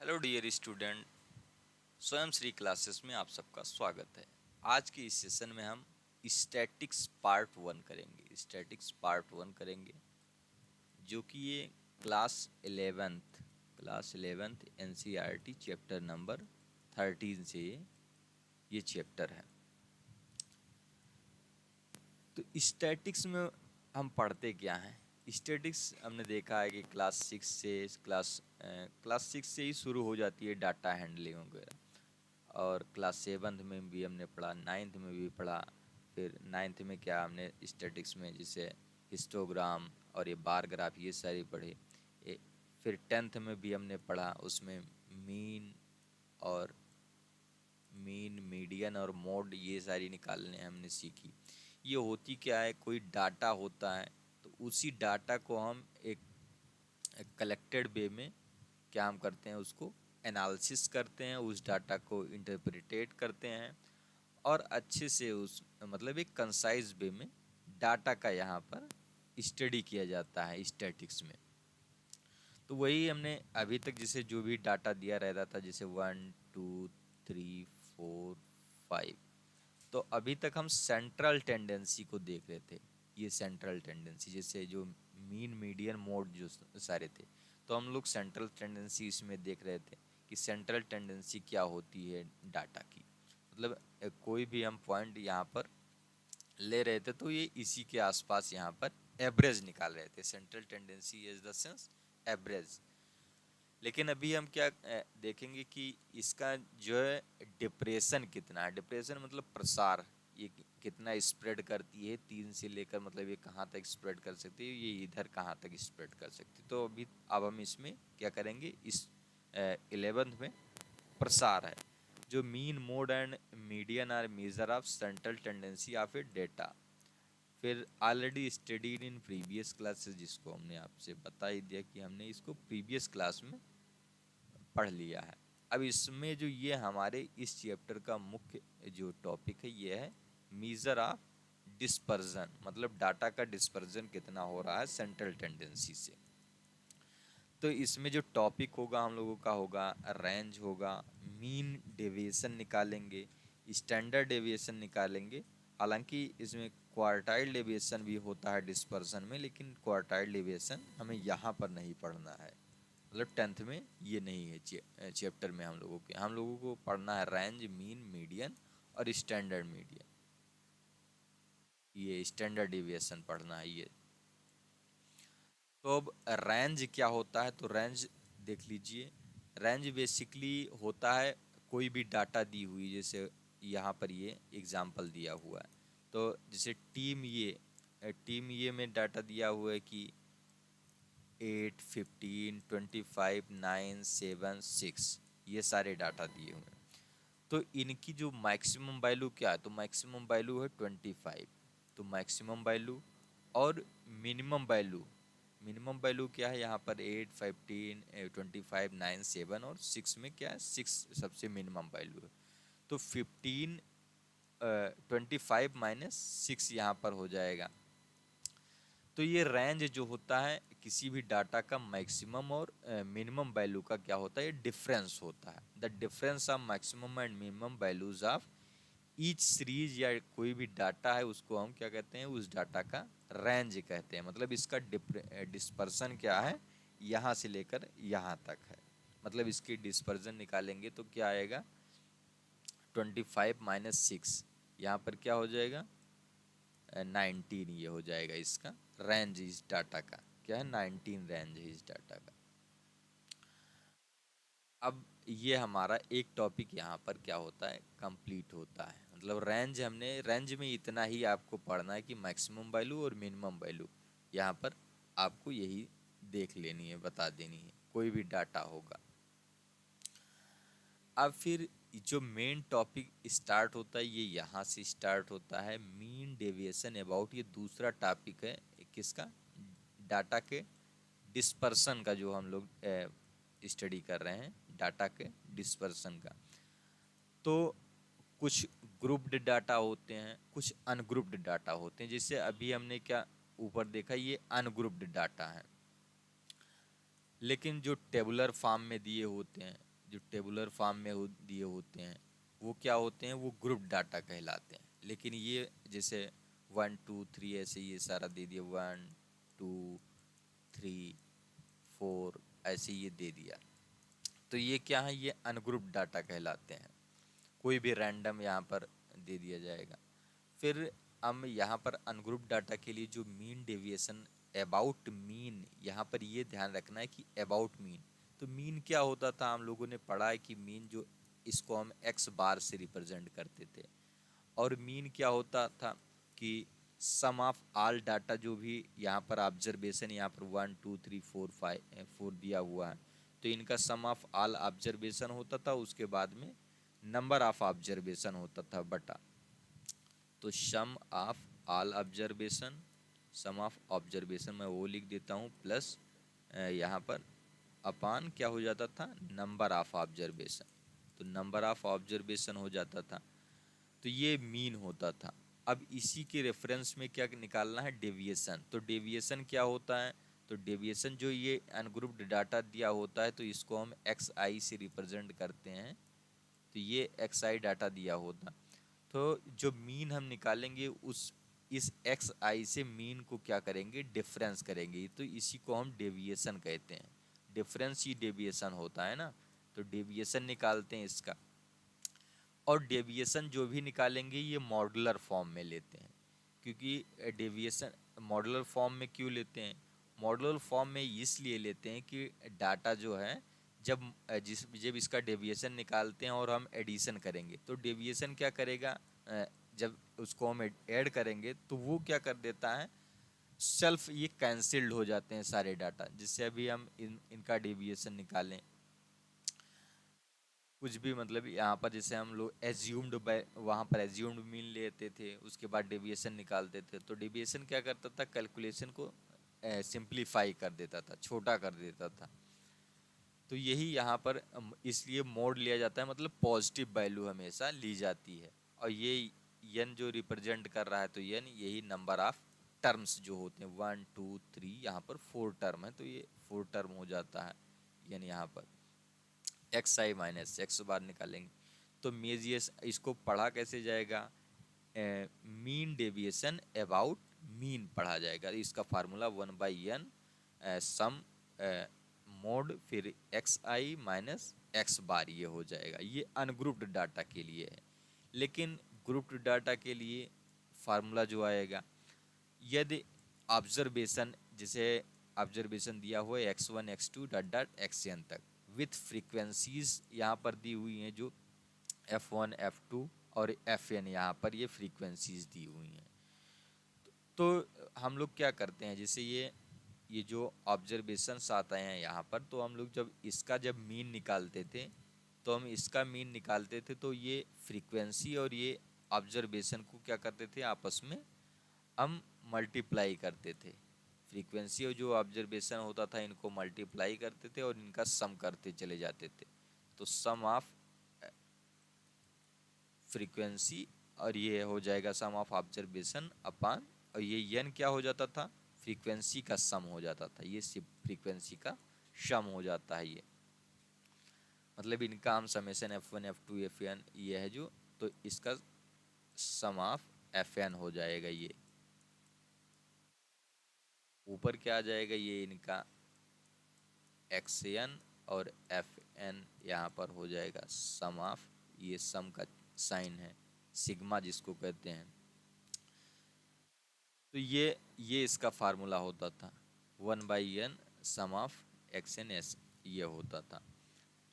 Hello dear student, स्वयं Shri classes में आप सबका स्वागत है। आज के इस सेशन में हम स्टैटिक्स पार्ट वन करेंगे, जो कि ये class 11th NCERT chapter number 13 से ये चैप्टर है। तो स्टैटिक्स में हम पढ़ते क्या हैं? स्टैटिक्स हमने देखा है कि क्लास सिक्स से ही शुरू हो जाती है, डाटा हैंडलिंग वगैरह। और क्लास 7th में भी हमने पढ़ा, 9th में भी पढ़ा। फिर 9th में क्या हमने स्टैटिक्स में जैसे हिस्टोग्राम और ये बार ग्राफ ये सारी पढ़े। फिर 10th में भी हमने पढ़ा, उसमें मीन और मीडियन और मोड ये सारी निकालने हमने सीखी। ये होती क्या है, कोई डाटा होता है तो उसी डाटा को हम एक कलेक्टेड वे में क्या हम करते हैं, उसको एनालिसिस करते हैं, उस डाटा को इंटरप्रिटेट करते हैं और अच्छे से उस मतलब एक कंसाइज वे में डाटा का यहाँ पर स्टडी किया जाता है स्टैटिक्स में। तो वही हमने अभी तक जैसे जो भी डाटा दिया रहता था, जैसे 1 2 3 4 5, तो अभी तक हम सेंट्रल टेंडेंसी को देख रहे थे। ये सेंट्रल टेंडेंसी जैसे जो मीन मीडियन मोड जो सारे थे, तो हम लोग सेंट्रल टेंडेंसी इसमें देख रहे थे कि सेंट्रल टेंडेंसी क्या होती है डाटा की। मतलब कोई भी हम पॉइंट यहाँ पर ले रहे थे तो ये इसी के आसपास यहाँ पर एवरेज निकाल रहे थे। Central tendency is the sense average. लेकिन अभी हम क्या देखेंगे कि इसका जो है डिप्रेशन कितना है। डिप्रेशन मतलब प्रसार, ये कितना स्प्रेड करती है, 3 से लेकर मतलब ये कहाँ तक स्प्रेड कर सकती है, ये इधर कहाँ तक स्प्रेड कर सकती है। तो अब हम इसमें क्या करेंगे, इस 11th में प्रसार है। जो mean mode and median are measure of central tendency of a data. फिर already studied in previous classes, जिसको हमने आपसे बता ही दिया कि हमने इसको प्रीवियस क्लास में पढ़ लिया है। अब इसमें जो ये हमारे इस चैप्टर का मुख्य जो टॉपिक है ये है मेजर ऑफ डिस्पर्जन, मतलब डाटा का डिस्पर्जन कितना हो रहा है सेंट्रल टेंडेंसी से। तो इसमें जो टॉपिक होगा हम लोगों का होगा रेंज होगा, मीन डेविएशन निकालेंगे, स्टैंडर्ड डेविएशन निकालेंगे। हालांकि इसमें क्वार्टाइल डेविएशन भी होता है डिस्पर्जन में, लेकिन क्वार्टाइल डेविएशन हमें यहाँ पर नहीं पढ़ना है। मतलब 10th में ये नहीं है चैप्टर में। हम लोगों को पढ़ना है रेंज, मीन, मीडियन और स्टैंडर्ड मीडियन। ये स्टैंडर्ड डेविएशन पढ़ना है ये। तो अब रेंज क्या होता है, तो रेंज देख लीजिए। रेंज बेसिकली होता है कोई भी डाटा दी हुई, जैसे यहाँ पर ये एग्जांपल दिया हुआ है। तो जैसे टीम ये में डाटा दिया हुआ है कि 8 15 25 9 7 6, ये सारे डाटा दिए हुए हैं। तो इनकी जो मैक्सिमम वैल्यू क्या है, तो मैक्सिमम वैल्यू है 25। तो मैक्सिमम वैल्यू और मिनिमम वैल्यू क्या है यहाँ पर, 8 15 25 9 7 और 6 में क्या है, 6 सबसे मिनिमम वैल्यू है। तो 15 25 माइनस 6 यहाँ पर हो जाएगा। तो ये रेंज जो होता है किसी भी डाटा का मैक्सिमम और मिनिमम वैल्यू का क्या होता है, ये डिफरेंस होता है। The difference of maximum and minimum values of each series, या कोई भी डाटा है उसको हम क्या कहते हैं, उस डाटा का रेंज कहते हैं। मतलब इसका डिस्पर्सन क्या है, यहाँ से लेकर यहाँ तक है। मतलब इसकी डिस्पर्सन निकालेंगे तो क्या आएगा, 25 माइनस 6, यहाँ पर क्या हो जाएगा 19। ये हो जाएगा इसका रेंज इस डाटा का, क्या है 19 रेंज है इस डाटा का। अब ये हमारा एक टॉपिक यहाँ पर क्या होता है, कंप्लीट होता है। मतलब रेंज में इतना ही आपको पढ़ना है कि मैक्सिमम वैल्यू और मिनिमम वैल्यू यहाँ पर आपको यही देख लेनी है, बता देनी है, कोई भी डाटा होगा। अब फिर जो मेन टॉपिक स्टार्ट होता है ये यहाँ से स्टार्ट होता है, मीन डेविएशन अबाउट। ये दूसरा टॉपिक है किसका, डाटा के डिस्पर्सन का, जो हम लोग स्टडी कर रहे हैं डाटा के डिस्पर्सन का। तो कुछ ग्रुप्ड डाटा होते हैं, कुछ अनग्रुप्ड डाटा होते हैं। जैसे अभी हमने क्या ऊपर देखा, ये अनग्रुप्ड डाटा है। लेकिन जो टेबुलर फॉर्म में दिए होते हैं जो टेबुलर फॉर्म में दिए होते हैं वो क्या होते हैं, वो ग्रुप डाटा कहलाते हैं। लेकिन ये जैसे 1 2 3 ऐसे ये सारा दे दिया, 1 2 3 4 ऐसे ये दे दिया, तो ये क्या है, ये अनग्रुप डाटा कहलाते हैं। कोई भी रैंडम यहाँ पर दे दिया जाएगा। फिर हम यहाँ पर अनग्रुप डाटा के लिए जो मीन डेविएशन, अबाउट मीन, यहाँ पर ये ध्यान रखना है कि अबाउट मीन, तो मीन क्या होता था, हम लोगों ने पढ़ा है कि मीन जो, इसको हम एक्स बार से रिप्रेजेंट करते थे। और मीन क्या होता था कि सम ऑफ ऑल डाटा, जो भी यहाँ पर ऑब्जर्वेशन, यहाँ पर 1 2 3 4 5 4 दिया हुआ है, तो इनका सम ऑफ ऑल ऑब्जर्वेशन होता था, उसके बाद में नंबर ऑफ ऑब्जर्वेशन होता था बटा, तो sum of all observation, sum of observation मैं वो लिख देता हूँ, प्लस यहाँ पर अपान क्या हो जाता था, नंबर ऑफ ऑब्जर्वेशन, तो नंबर ऑफ ऑब्जर्वेशन हो जाता था, तो ये मीन होता था। अब इसी के रेफरेंस में क्या निकालना है, डेविएशन। तो डेविएशन क्या होता है, तो डेविएशन जो ये अनग्रुप्ड डाटा दिया होता है, तो इसको हम एक्स आई से रिप्रेजेंट करते हैं, तो ये एक्स आई डाटा दिया होता, तो जो मीन हम निकालेंगे उस इस एक्स आई से मीन को क्या करेंगे, डिफरेंस करेंगे, तो इसी को हम डेविएशन कहते हैं। डिफरेंस ही डेविएशन होता है ना, तो डेविएशन निकालते हैं इसका। और डेविएशन जो भी निकालेंगे ये मॉडुलर फॉर्म में लेते हैं, क्योंकि डेविएशन मॉडुलर फॉर्म में क्यों लेते हैं, मॉडुलर फॉर्म में इसलिए लेते हैं कि डाटा जो है, जब इसका डेविएशन निकालते हैं और हम एडिशन करेंगे, तो डेविएशन क्या करेगा, जब उसको हम ऐड करेंगे तो वो क्या कर देता है, सेल्फ ये कैंसिल्ड हो जाते हैं सारे डाटा। जिससे अभी हम इनका डेविएशन निकालें, कुछ भी मतलब यहाँ पर जैसे हम लोग एज्यूम्ड, वहाँ पर एज्यूम्ड मीन लेते थे, उसके बाद डेविएशन निकालते थे, तो डेविएशन क्या करता था, कैलकुलेशन को सिंप्लीफाई कर देता था, छोटा कर देता था। तो यही यहाँ पर इसलिए मोड लिया जाता है, मतलब पॉजिटिव वैल्यू हमेशा ली जाती है। और ये यन जो रिप्रेजेंट कर रहा है, तो यन यही नंबर ऑफ टर्म्स जो होते हैं, 1 2 3, यहाँ पर 4 टर्म है, तो ये 4 टर्म हो जाता है। यानी यहाँ पर एक्स आई माइनस एक्स बार निकालेंगे, तो मेजियस इसको पढ़ा कैसे जाएगा, मीन डेविएशन अबाउट मीन पढ़ा जाएगा। इसका फार्मूला 1/n सम मोड फिर एक्स आई माइनस एक्स बार, ये हो जाएगा। ये अनग्रुप्ड डाटा के लिए है। लेकिन ग्रुप्ड डाटा के लिए फार्मूला जो आएगा, यदि ऑब्जर्वेशन, जैसे ऑब्जर्वेशन दिया हुआ है x1 x2 dot dot xn तक, विथ फ्रीक्वेंसीज यहाँ पर दी हुई हैं, जो f1 f2 और fn, यहाँ पर ये फ्रीक्वेंसीज दी हुई हैं। तो हम लोग क्या करते हैं, जैसे ये जो ऑब्जर्वेशंस आते हैं यहाँ पर, तो हम लोग जब मीन निकालते थे, तो हम इसका मीन निकालते थे, तो ये फ्रीक्वेंसी और ये ऑब्जर्वेशन को क्या करते थे, आपस में हम मल्टीप्लाई करते थे। फ्रीक्वेंसी और जो ऑब्जर्वेशन होता था, इनको मल्टीप्लाई करते थे और इनका सम करते चले जाते थे, तो सम ऑफ फ्रीक्वेंसी, और ये हो जाएगा सम ऑफ ऑब्जर्वेशन अपान, और ये यन क्या हो जाता था, फ्रीक्वेंसी का सम हो जाता था। ये फ्रीक्वेंसी का सम हो जाता है। ये मतलब इनका हम समेशन f1 f2 fn ये है जो, तो इसका सम ऑफ fn हो जाएगा। ये ऊपर क्या आ जाएगा, ये इनका xn और fn यहाँ पर हो जाएगा सम ऑफ, ये सम का साइन है, सिग्मा जिसको कहते हैं। तो ये इसका फार्मूला होता था, 1/n some of xn s, ये होता था।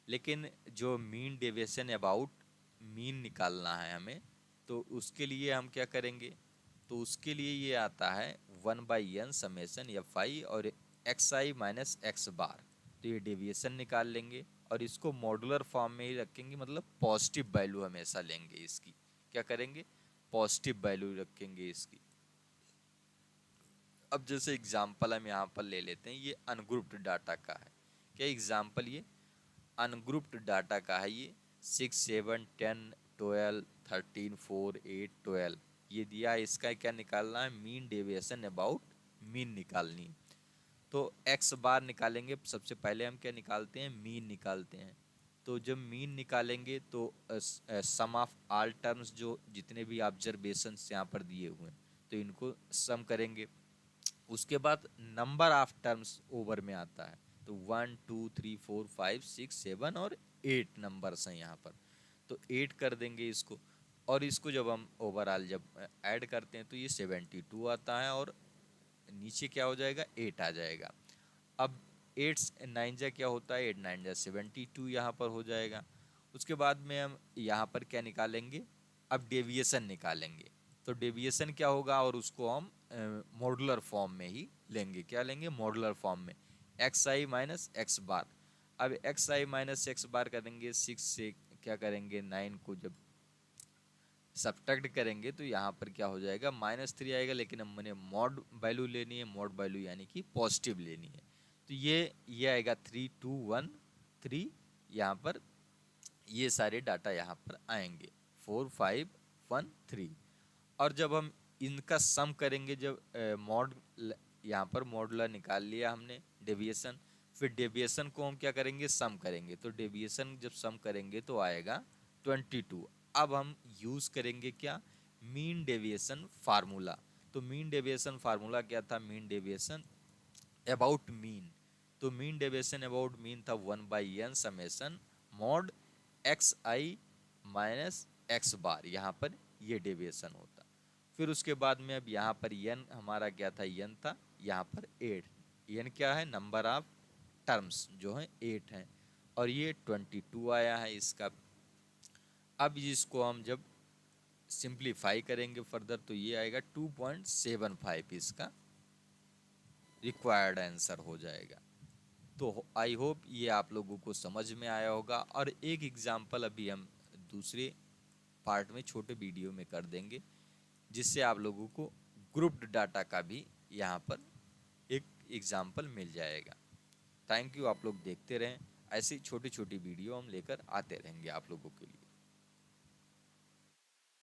लेकिन जो मीन डेविएशन अबाउट मीन निकालना है हमें, तो उसके लिए हम क्या करेंगे, तो उसके लिए ये आता है 1/n समेशन एफ आई और एक्स आई माइनस एक्स बार। तो ये डेविएशन निकाल लेंगे और इसको मॉडुलर फॉर्म में ही रखेंगे, मतलब पॉजिटिव वैल्यू हमेशा लेंगे इसकी। क्या करेंगे, पॉजिटिव वैल्यू रखेंगे इसकी। अब जैसे एग्जाम्पल हम यहाँ पर ले लेते हैं, ये अनग्रुप्ड डाटा का है। क्या एग्जाम्पल, ये अनग्रुप्ड डाटा का है। ये 6 7 10 12 13 4 8 12 ये दिया है। इसका क्या निकालना है, मीन डेविएशन अबाउट मीन निकालनी है। तो एक्स बार निकालेंगे, सबसे पहले हम क्या निकालते हैं, मीन निकालते हैं। तो जब मीन निकालेंगे तो सम ऑफ ऑल टर्म्स जो जितने भी ऑब्जर्वेशंस यहाँ पर दिए हुए हैं तो इनको सम करेंगे। उसके बाद नंबर ऑफ टर्म्स ओवर में आता है, तो 1 2 3 4 5 6 7 और 8 नंबर्स हैं यहाँ पर, तो 8 कर देंगे इसको। और इसको जब हम ओवरऑल जब ऐड करते हैं तो ये 72 आता है और नीचे क्या हो जाएगा 8 आ जाएगा। अब 8 9 जा क्या होता है 8 9 जा 72 यहाँ पर हो जाएगा। उसके बाद में हम यहाँ पर क्या निकालेंगे, अब डेविएशन निकालेंगे। तो डेविएशन क्या होगा और उसको हम मॉडुलर फॉर्म में ही लेंगे। क्या लेंगे मॉडुलर फॉर्म में, एक्स आई माइनस एक्स बार। अब एक्स आई माइनस एक्स बार करेंगे 6 से क्या करेंगे 9 को जब सब्ट्रैक्ट करेंगे तो यहाँ पर क्या हो जाएगा -3 आएगा, लेकिन हमने मॉड वैल्यू लेनी है, मॉड वैल्यू यानी कि पॉजिटिव लेनी है। तो ये आएगा 3 2 1 3, यहाँ पर ये सारे डाटा यहाँ पर आएंगे 4 5 1 3। और जब हम इनका सम करेंगे, जब मॉड यहाँ पर मॉडुलर निकाल लिया हमने डेविएशन, फिर डेविएशन को हम क्या करेंगे सम करेंगे। तो डेविएशन जब सम करेंगे तो आएगा 22। अब हम यूज करेंगे क्या मीन डेविएशन फार्मूला। तो मीन डेविएशन फार्मूला क्या था, मीन डेविएशन अबाउट मीन। तो मीन डेविएशन अबाउट मीन था 1/n समेशन मॉड एक्स आई माइनस एक्स बार, यहाँ पर ये डेविएशन होता। फिर उसके बाद में अब यहाँ पर n हमारा क्या था, n था यहाँ पर 8, n क्या है नंबर ऑफ टर्म्स जो है 8 हैं, और ये 22 आया है इसका। अब इसको हम जब सिंप्लीफाई करेंगे फर्दर तो ये आएगा 2.75 इसका रिक्वायर्ड आंसर हो जाएगा। तो आई होप ये आप लोगों को समझ में आया होगा। और एक एग्जांपल अभी हम दूसरे पार्ट में छोटे वीडियो में कर देंगे, जिससे आप लोगों को ग्रुप्ड डाटा का भी यहाँ पर एक एग्जांपल मिल जाएगा। थैंक यू, आप लोग देखते रहें, ऐसी छोटी छोटी वीडियो हम लेकर आते रहेंगे आप लोगों के लिए।